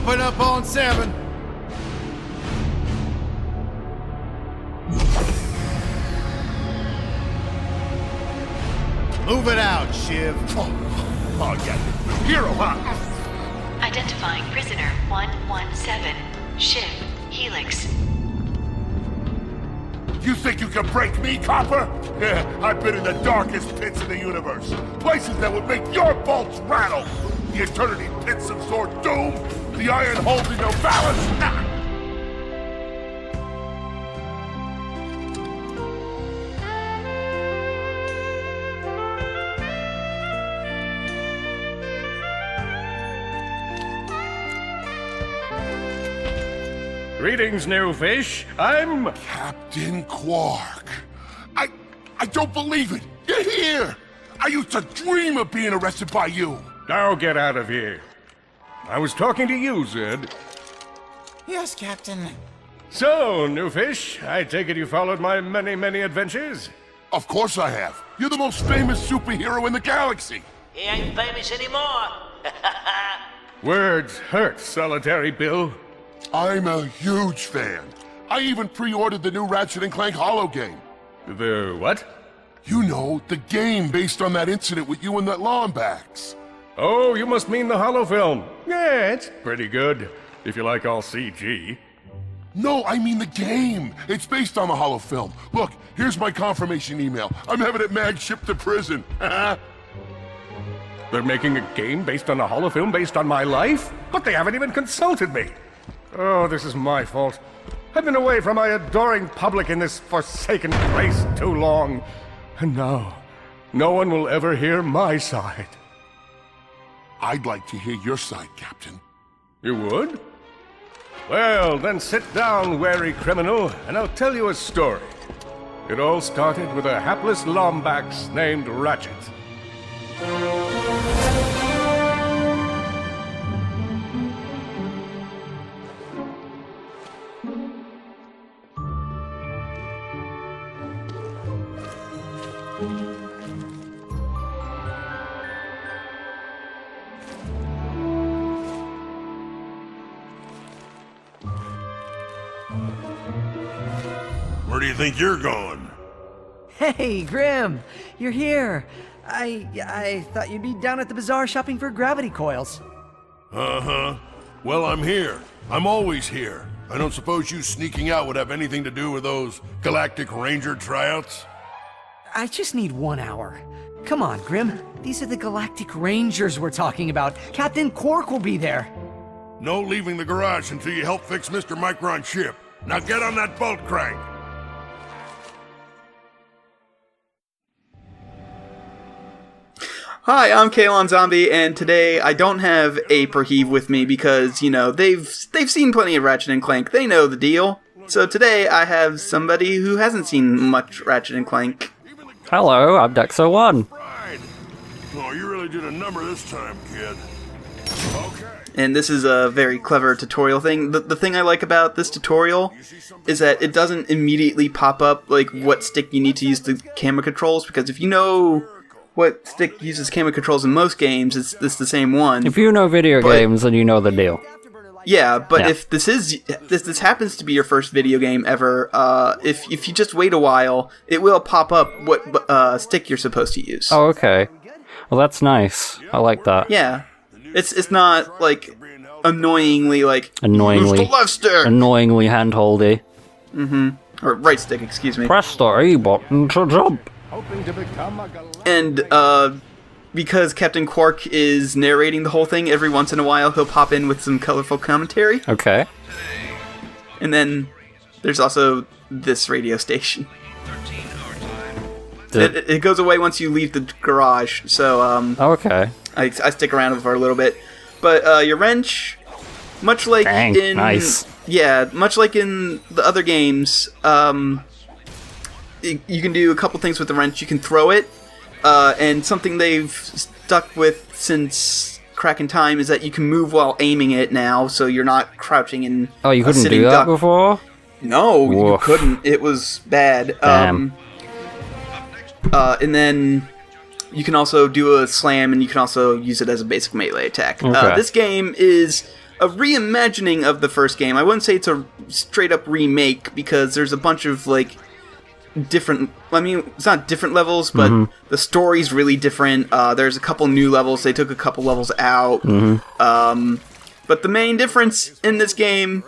Open up on 7. Move it out, Shiv. Oh, yeah. Hero, huh? Identifying prisoner 117, Shiv, Helix. You think you can break me, Copper? Yeah, I've been in the darkest pits of the universe. Places that would make your bolts rattle. The eternity pits of Sword Doom. The iron holding no balance. Ah! Greetings, new fish. I'm... Captain Quark. I don't believe it. You're here. I used to dream of being arrested by you. Now get out of here. I was talking to you, Zed. Yes, Captain. So, new fish, I take it you followed my many, many adventures? Of course I have. You're the most famous superhero in the galaxy. He ain't famous anymore. Words hurt, Solitary Bill. I'm a huge fan. I even pre-ordered the new Ratchet and Clank holo game. The what? You know, the game based on that incident with you and that Lombax. Oh, you must mean the holo film. Yeah, it's pretty good, if you like all CG. No, I mean the game. It's based on the holo film. Look, here's my confirmation email. I'm having it mag shipped to prison. They're making a game based on a holo film based on my life? But they haven't even consulted me. Oh, this is my fault. I've been away from my adoring public in this forsaken place too long. And now, no one will ever hear my side. I'd like to hear your side, Captain. You would? Well, then sit down, wary criminal, and I'll tell you a story. It all started with a hapless Lombax named Ratchet. Where do you think you're going? Hey, Grim! You're here! I thought you'd be down at the bazaar shopping for gravity coils. Uh-huh. Well, I'm here. I'm always here. I don't suppose you sneaking out would have anything to do with those Galactic Ranger tryouts? I just need 1 hour. Come on, Grim. These are the Galactic Rangers we're talking about. Captain Quark will be there. No leaving the garage until you help fix Mr. Micron's ship. Now get on that bolt crank. Hi, I'm Kalon Zombie, and today I don't have Ape or Heave with me because, you know, they've seen plenty of Ratchet and Clank. They know the deal. So today I have somebody who hasn't seen much Ratchet and Clank. Hello, I'm Dexo1. Oh, you really did a number this time, kid. Okay. And this is a very clever tutorial thing. The thing I like about this tutorial is that it doesn't immediately pop up, like, what stick you need to use the camera controls, because if you know what stick uses camera controls in most games, it's the same one. If you know video games, then you know the deal. Yeah, but if this happens to be your first video game ever, if you just wait a while, it will pop up what stick you're supposed to use. Oh, okay. Well, that's nice. I like that. Yeah, it's not like annoyingly use the left stick, annoyingly handholdy. Or right stick, excuse me. Press the A button to jump. And because Captain Quark is narrating the whole thing, every once in a while he'll pop in with some colorful commentary. Okay. And then there's also this radio station. It goes away once you leave the garage, so okay. I stick around for a little bit. But your wrench, much like nice. Yeah, much like in the other games, you can do a couple things with the wrench. You can throw it, and something they've stuck with since Crack in Time is that you can move while aiming it now, so you're not crouching in. Oh, you couldn't do that duck before? No, Woof. you couldn't. It was bad. Damn. And then you can also do a slam, and you can also use it as a basic melee attack. Okay. This game is a reimagining of the first game. I wouldn't say it's a straight-up remake, because there's a bunch of, like, different... I mean, it's not different levels, but the story's really different. There's a couple new levels. They took a couple levels out. But the main difference in this game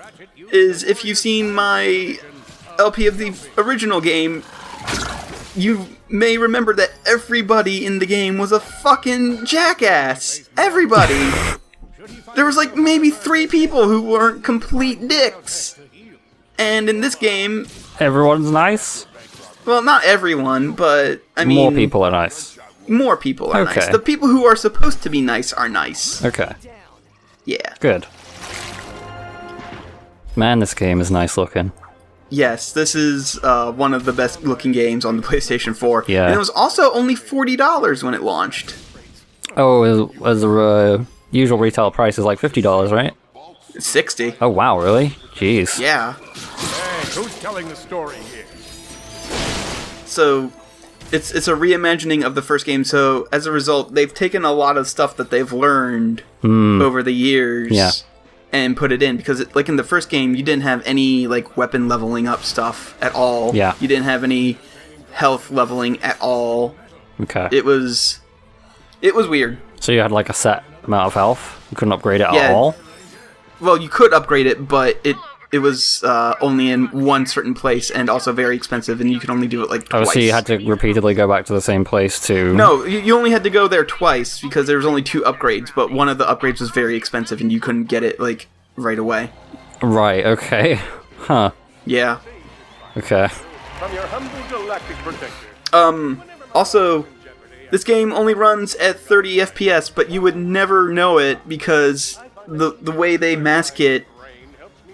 is, if you've seen my LP of the original game, you may remember that everybody in the game was a fucking jackass. Everybody. There was like maybe 3 people who weren't complete dicks. And in this game... Everyone's nice? Well, not everyone, but I mean... More people are nice. More people are Okay. nice. The people who are supposed to be nice are nice. Okay. Yeah. Good. Man, this game is nice looking. Yes, this is one of the best looking games on the PlayStation 4. Yeah. And it was also only $40 when it launched. Oh, as the usual retail price is like $50, right? It's 60. Oh, wow, really? Jeez. Yeah. Hey, who's telling the story here? So it's a reimagining of the first game, so as a result, they've taken a lot of stuff that they've learned over the years Yeah. and put it in, because like in the first game, you didn't have any like weapon leveling up stuff at all. Yeah. You didn't have any health leveling at all. Okay. It was weird. So you had like a set amount of health? You couldn't upgrade it Yeah. at all? Well, you could upgrade it, but it was only in one certain place, and also very expensive, and you could only do it like Oh, twice. so you had to repeatedly go back to the same place to... No, you only had to go there twice, because there was only 2 upgrades, but one of the upgrades was very expensive, and you couldn't get it, like, right away. Right, okay. Huh. Yeah. Okay. From your humble galactic protector. Also, this game only runs at 30 FPS, but you would never know it, because the way they mask it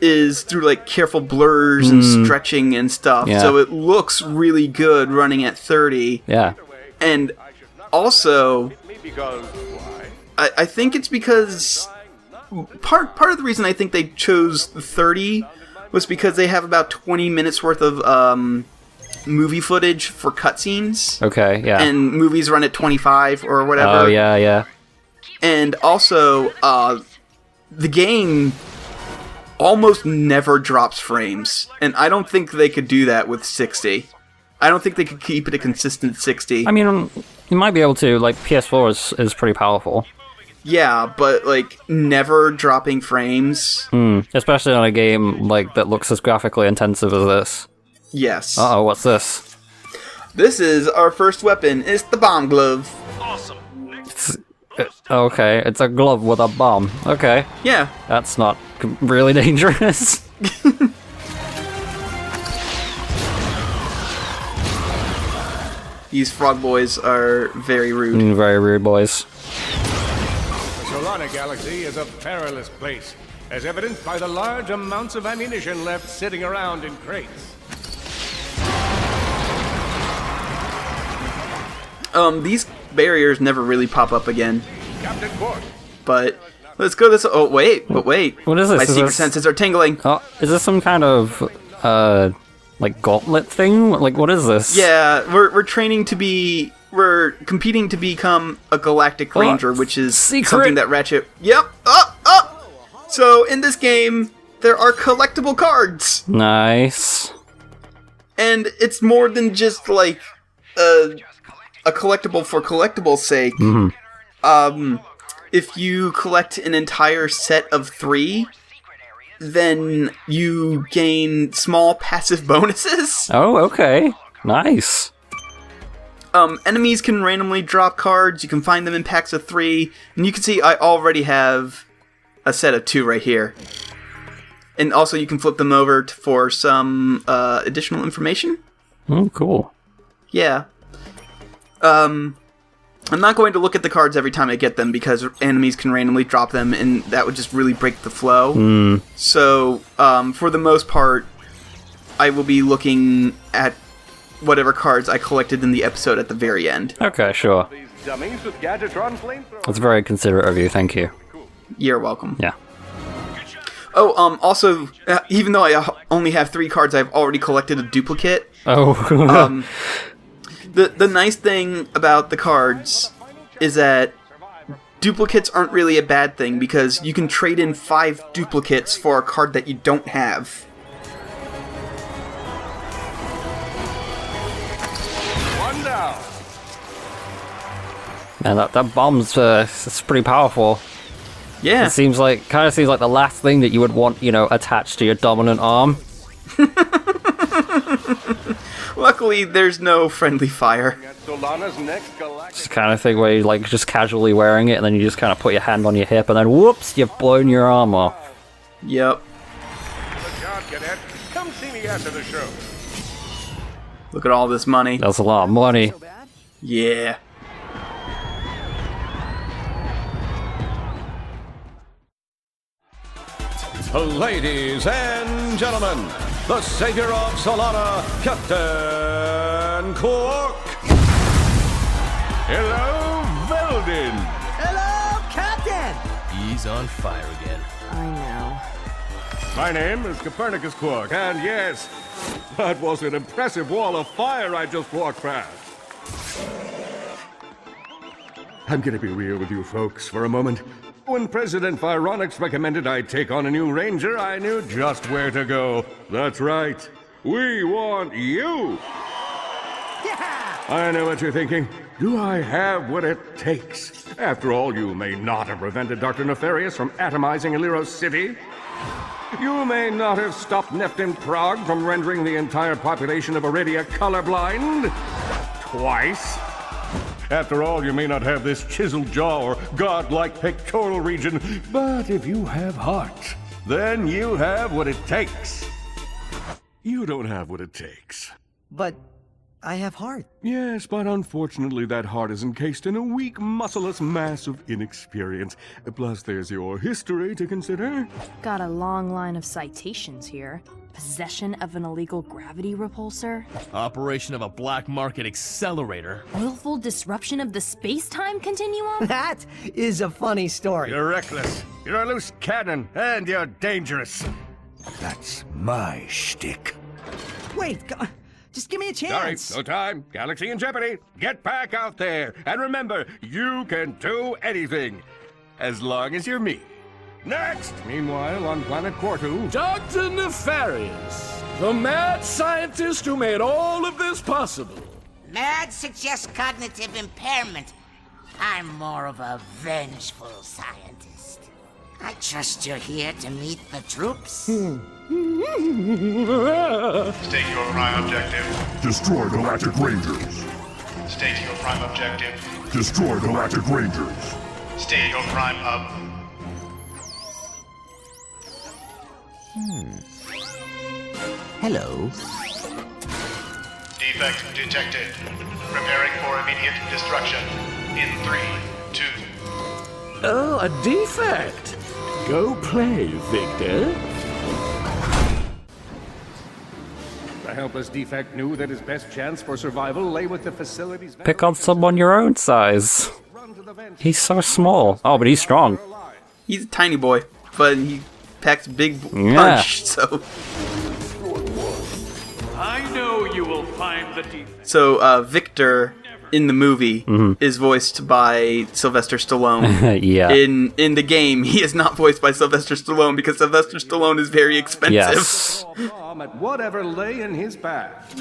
is through like careful blurs and stretching and stuff, Yeah. so it looks really good running at 30. Yeah. And also, Because why? I think it's because part of the reason I think they chose 30 was because they have about 20 minutes worth of movie footage for cutscenes, Okay, yeah. and movies run at 25 or whatever. Oh, yeah, yeah. And also, the game almost never drops frames, and I don't think they could do that with 60. I don't think they could keep it a consistent 60. I mean, you might be able to, like, PS4 is pretty powerful. Yeah, but, like, never dropping frames. Especially on a game, like, that looks as graphically intensive as this. Yes. Uh-oh, what's this? This is our first weapon. It's the bomb glove. Okay, it's a glove with a bomb. Okay. Yeah. That's not really dangerous. These frog boys are very rude. Very rude, boys. The Solana Galaxy is a perilous place, as evidenced by the large amounts of ammunition left sitting around in crates. These barriers never really pop up again. Captain Quark, But let's go this. Oh wait, but wait. What is this? My Is secret this- senses are tingling. Oh, is this some kind of, like, gauntlet thing? Like, what is this? Yeah, we're training to be. We're competing to become a galactic ranger, which is secret. something that Ratchet. Yep. Up. So in this game, there are collectible cards, Nice. and it's more than just like a collectible for collectible's sake. If you collect an entire set of 3, then you gain small passive bonuses. Oh, okay. Nice. Enemies can randomly drop cards. You can find them in packs of 3, and you can see I already have a set of 2 right here. And also you can flip them over for some additional information. Oh, cool. Yeah. I'm not going to look at the cards every time I get them, because enemies can randomly drop them, and that would just really break the flow. So, for the most part, I will be looking at whatever cards I collected in the episode at the very end. Okay, sure. these dummies with Gadgetron flamethrowers. That's very considerate of you, thank you. You're welcome. Yeah. Oh, also, even though I only have 3 cards, I've already collected a duplicate. Oh. The nice thing about the cards is that duplicates aren't really a bad thing because you can trade in 5 duplicates for a card that you don't have. One down. Man, that bomb's it's pretty powerful. Yeah. It kind of seems like the last thing that you would want, attached to your dominant arm. Luckily, there's no friendly fire. Solana's next galactic. It's the kind of thing where you're like just casually wearing it, and then you just kind of put your hand on your hip, and then whoops, you've blown your arm off. Yep. Good job, cadet. Come see me after the show. Look at all this money. That's a lot of money. Yeah. Ladies and gentlemen, the savior of Solana, Captain Clunk. Hello, Veldin. Hello, Captain! He's on fire again. I know. My name is Copernicus Quark, and yes, that was an impressive wall of fire I just walked past. I'm gonna be real with you folks for a moment. When President Vironix recommended I take on a new ranger, I knew just where to go. That's right. We want you! Yeah! I know what you're thinking. Do I have what it takes? After all, you may not have prevented Dr. Nefarious from atomizing Illyros City. You may not have stopped Neftin Prague from rendering the entire population of Iridia colorblind. Twice. After all, you may not have this chiseled jaw or godlike pectoral region, but if you have heart, then you have what it takes. You don't have what it takes. But I have heart. Yes, but unfortunately that heart is encased in a weak, muscleless mass of inexperience. Plus, there's your history to consider. Got a long line of citations here. Possession of an illegal gravity repulsor. Operation of a black market accelerator. Willful disruption of the space-time continuum. That is a funny story. You're reckless, you're a loose cannon, and you're dangerous. That's my shtick. Wait, just give me a chance. Sorry, no time. Galaxy in jeopardy. Get back out there. And remember, you can do anything. As long as you're me. Next! Meanwhile, on planet Quartu... Dr. Nefarious, the mad scientist who made all of this possible. Mad suggests cognitive impairment. I'm more of a vengeful scientist. I trust you're here to meet the troops. State your prime objective. Destroy Galactic Rangers. State your prime objective. Destroy Galactic Rangers. State your prime Hello. Defect detected. Preparing for immediate destruction. In 3, 2. Oh, a defect. Go play, Victor. The helpless defect knew that his best chance for survival lay with the facility's... Pick on someone your own size. He's so small. Oh, but he's strong. He's a tiny boy, but he packs big punch, Yeah. so... I know you will find the defect. So, Victor, in the movie, is voiced by Sylvester Stallone. Yeah. In the game, he is not voiced by Sylvester Stallone because Sylvester Stallone is very expensive. Yes. Bomb at whatever lay in his path.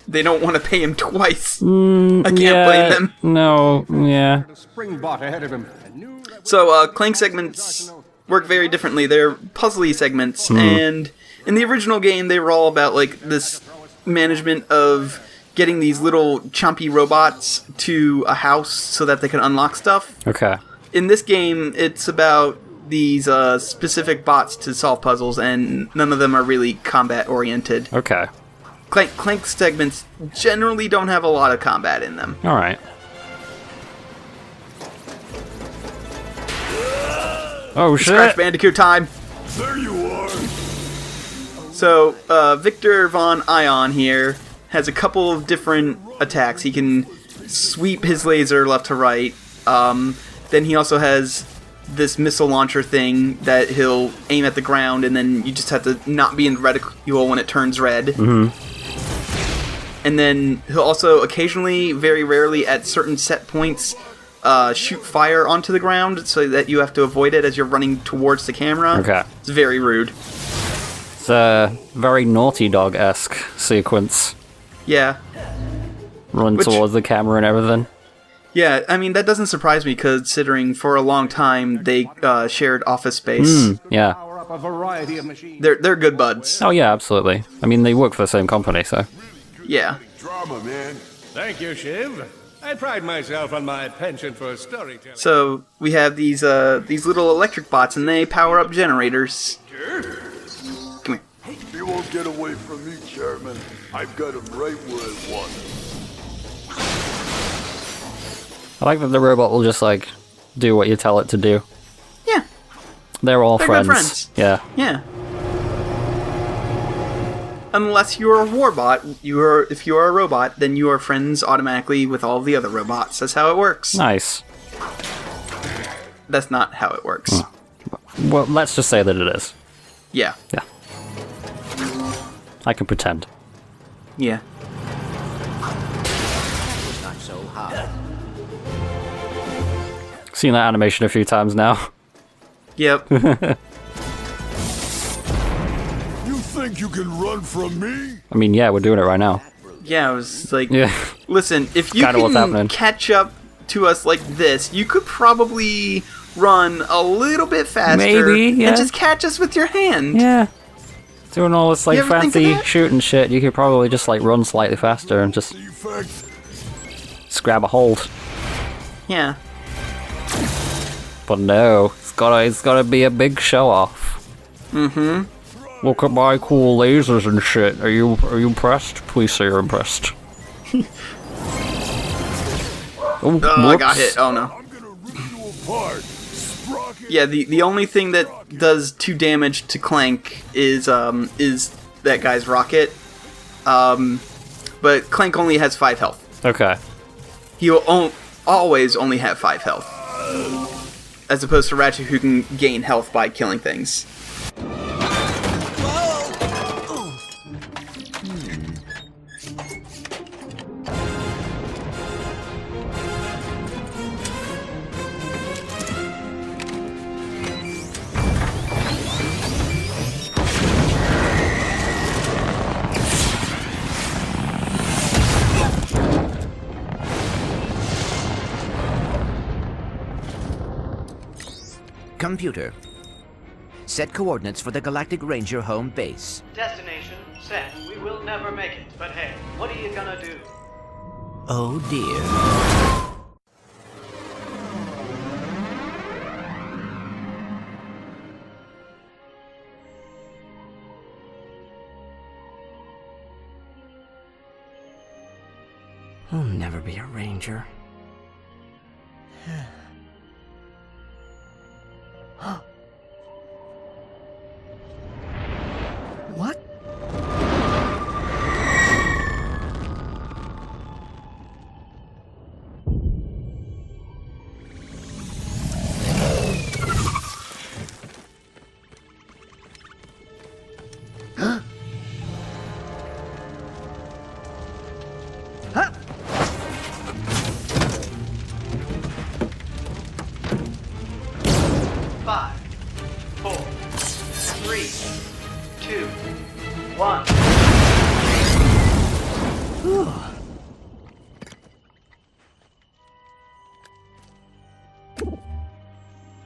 They don't want to pay him twice. I can't blame them. No, yeah. A spring bot ahead of him. So, Clank segments work very differently. They're puzzly segments, and in the original game, they were all about, like, this management of getting these little chompy robots to a house so that they can unlock stuff. Okay. In this game, it's about these specific bots to solve puzzles, and none of them are really combat-oriented. Okay. Clank segments generally don't have a lot of combat in them. Alright. Oh, shit. Crash Bandicoot time! There you are! So, Victor Von Ion here has a couple of different attacks. He can sweep his laser left to right. Then he also has this missile launcher thing that he'll aim at the ground, and then you just have to not be in reticule when it turns red. And then he'll also occasionally, very rarely, at certain set points, shoot fire onto the ground so that you have to avoid it as you're running towards the camera. Okay. It's very rude. It's a very Naughty Dog-esque sequence. Yeah. Run towards the camera and everything. Yeah, I mean, that doesn't surprise me considering for a long time they shared office space. Yeah. They're good buds. Oh yeah, absolutely. I mean, they work for the same company, so. Yeah. Drama, man. Thank you, Shiv. I pride myself on my penchant for storytelling. So we have these little electric bots, and they power up generators. Come here. He won't get away from me, Chairman. I've got him right where I want him. I like that the robot will just, like, do what you tell it to do. Yeah. They're all They're friends. good friends. Yeah. Yeah. Unless you're a warbot, if you are a robot, then you are friends automatically with all the other robots. That's how it works. Nice. That's not how it works. Well, let's just say that it is. Yeah. Yeah. I can pretend. Yeah. Not so hard. Seen that animation a few times now. Yep. You think you can run from me? I mean, yeah, we're doing it right now. Yeah, I was like, Yeah. listen, if you Kinda what's can happening. catch up to us like this, you could probably run a little bit faster. Maybe, yeah. And just catch us with your hand. Yeah. Doing all this, like, You ever think of fancy that? shooting shit, you could probably just, like, run slightly faster and just grab a hold. Yeah. But no, it's gotta be a big show off. Mm-hmm. Look at my cool lasers and shit. Are you impressed? Please say you're impressed. Oh, I got hit. Oh no. Yeah, the only thing that does 2 damage to Clank is that guy's rocket. But Clank only has 5 health. Okay. He will always only have 5 health. As opposed to Ratchet, who can gain health by killing things. Computer. Set coordinates for the Galactic Ranger home base. Destination set. We will never make it, but hey, what are you gonna do? Oh dear. I'll never be a ranger. What? Five, 4, 3, 2, 1.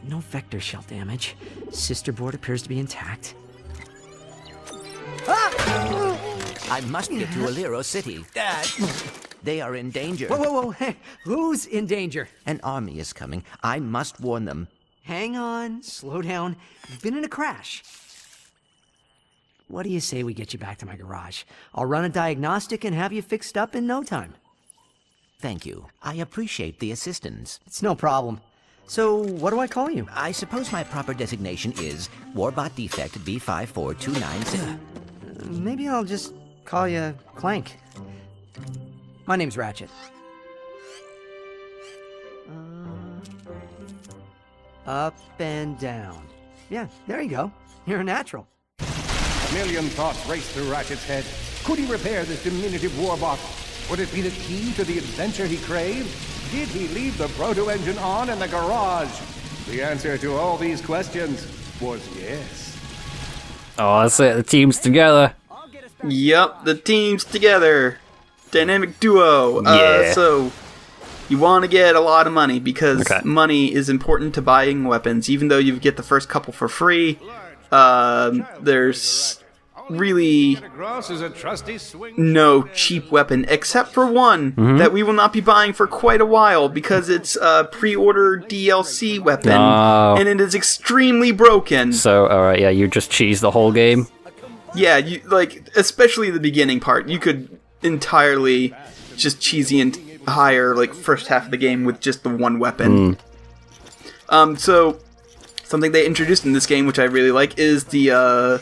No vector shell damage. Sister board appears to be intact. I must get to Alero City. Dad! They are in danger. Whoa, whoa, whoa! Hey, who's in danger? An army is coming. I must warn them. Hang on, slow down. You've been in a crash. What do you say we get you back to my garage? I'll run a diagnostic and have you fixed up in no time. Thank you. I appreciate the assistance. It's no problem. So, what do I call you? I suppose my proper designation is Warbot Defect B54296. Maybe I'll just call you Clank. My name's Ratchet. Up and down. Yeah, there you go. You're a natural. A million thoughts raced through Ratchet's head. Could he repair this diminutive warbot? Would it be the key to the adventure he craved? Did he leave the proto-engine on in the garage? The answer to all these questions was yes. Oh, that's it. The team's together. Yep, the team's together. Dynamic duo. Yeah. So, you want to get a lot of money because money is important to buying weapons. Even though you get the first couple for free, there's really no cheap weapon except for one that we will not be buying for quite a while because it's a pre-order DLC weapon and it is extremely broken. So, alright, yeah, you just cheese the whole game? Yeah, you especially the beginning part. You could entirely just cheesy and hire first half of the game with just the one weapon. So something they introduced in this game, which I really like, is the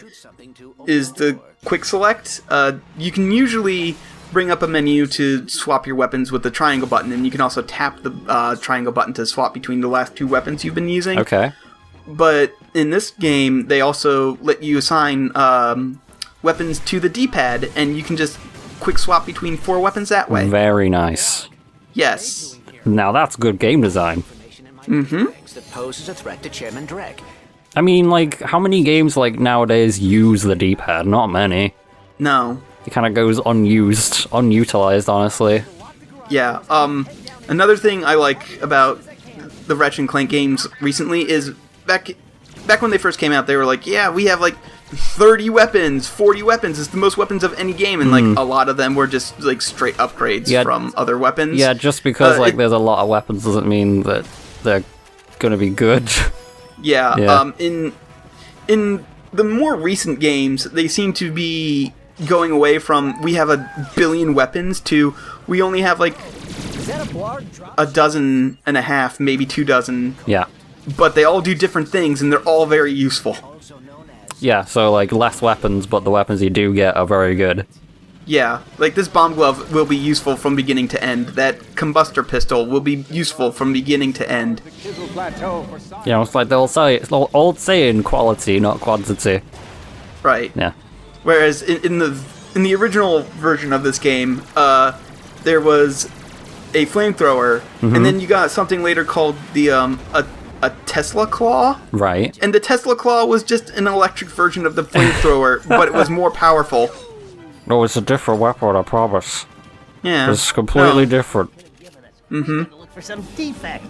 quick select. You can usually bring up a menu to swap your weapons with the triangle button, and you can also tap the triangle button to swap between the last two weapons you've been using. Okay. But in this game, they also let you assign weapons to the D-pad, and you can just quick swap between 4 weapons that way. Very nice. Yes. Now that's good game design. That poses a threat to Chairman Drek. I mean, how many games, nowadays use the D-pad? Not many. No. It kind of goes unused, unutilized, honestly. Yeah, another thing I like about the Ratchet and Clank games recently is back when they first came out, they were like, yeah, we have 30 weapons, 40 weapons. It's the most weapons of any game, and a lot of them were just straight upgrades from other weapons. Yeah, just because there's a lot of weapons doesn't mean that they're gonna be good. Yeah. In the more recent games, they seem to be going away from we have a billion weapons to we only have a dozen and a half, maybe 2 dozen. Yeah. But they all do different things, and they're all very useful. Yeah, so less weapons, but the weapons you do get are very good. Yeah, this bomb glove will be useful from beginning to end. That combustor pistol will be useful from beginning to end. Yeah, it's like they'll say, it's old saying, quality, not quantity. Right. Yeah. Whereas in the original version of this game, there was a flamethrower, and then you got something later called the a Tesla Claw. Right. And the Tesla Claw was just an electric version of the flamethrower, but it was more powerful. No, it's a different weapon, I promise. Yeah. It's completely different. Look for some defect.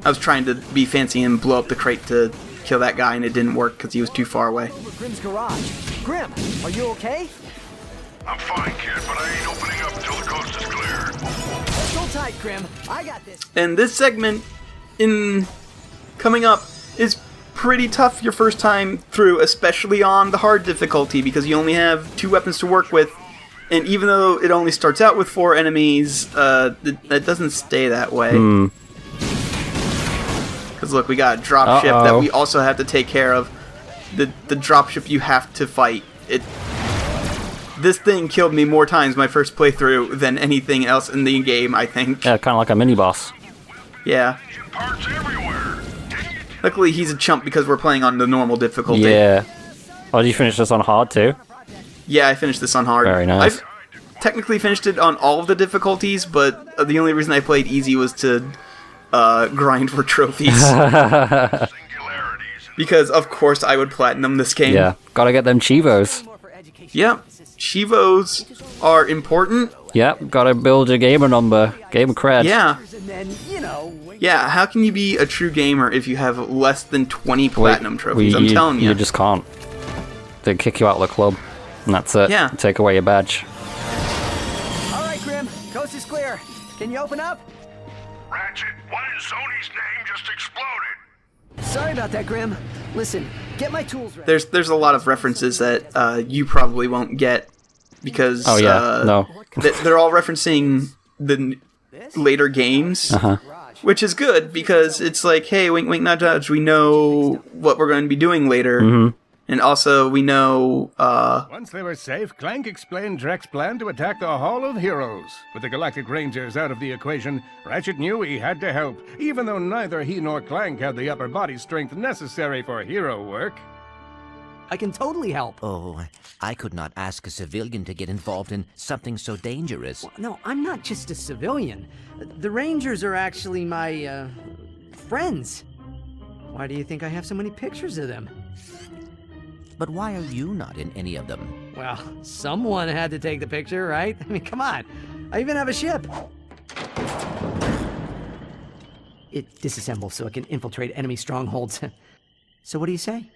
I was trying to be fancy and blow up the crate to kill that guy, and it didn't work because he was too far away. Grim's garage. Grim, are you okay? I'm fine, kid, but I ain't opening up until the coast is clear. Hold tight, Grim. I got this. And this segment coming up is pretty tough your first time through, especially on the hard difficulty, because you only have 2 weapons to work with, and even though it only starts out with 4 enemies, that doesn't stay that way. Because look, we got a dropship that we also have to take care of. The dropship you have to fight. This thing killed me more times my first playthrough than anything else in the game, I think. Yeah, kind of like a mini-boss. Yeah. Luckily, he's a chump because we're playing on the normal difficulty. Yeah. Oh, did you finish this on hard too? Yeah, I finished this on hard. Very nice. I've technically finished it on all of the difficulties, but the only reason I played easy was to grind for trophies. Because, of course, I would platinum this game. Yeah, gotta get them Chivos. Yep, Chivos are important. Yep, gotta build your gamer number, gamer cred. Yeah. Yeah, how can you be a true gamer if you have less than 20 platinum trophies? I'm telling you. You just can't. They kick you out of the club, and that's it. Yeah. Take away your badge. Alright, Grim, coast is clear. Can you open up? Ratchet, what in Sony's name just exploded? Sorry about that, Grim. Listen, get my tools ready. There's a lot of references that you probably won't get because no. They're all referencing the later games, which is good because it's like, hey, wink, wink, nudge, nudge. We know what we're going to be doing later, and also we know. Once they were safe, Clank explained Drek's plan to attack the Hall of Heroes. With the Galactic Rangers out of the equation, Ratchet knew he had to help, even though neither he nor Clank had the upper body strength necessary for hero work. I can totally help. Oh, I could not ask a civilian to get involved in something so dangerous. Well, no, I'm not just a civilian. The Rangers are actually my, friends. Why do you think I have so many pictures of them? But why are you not in any of them? Well, someone had to take the picture, right? I mean, come on. I even have a ship. It disassembles so it can infiltrate enemy strongholds. So what do you say?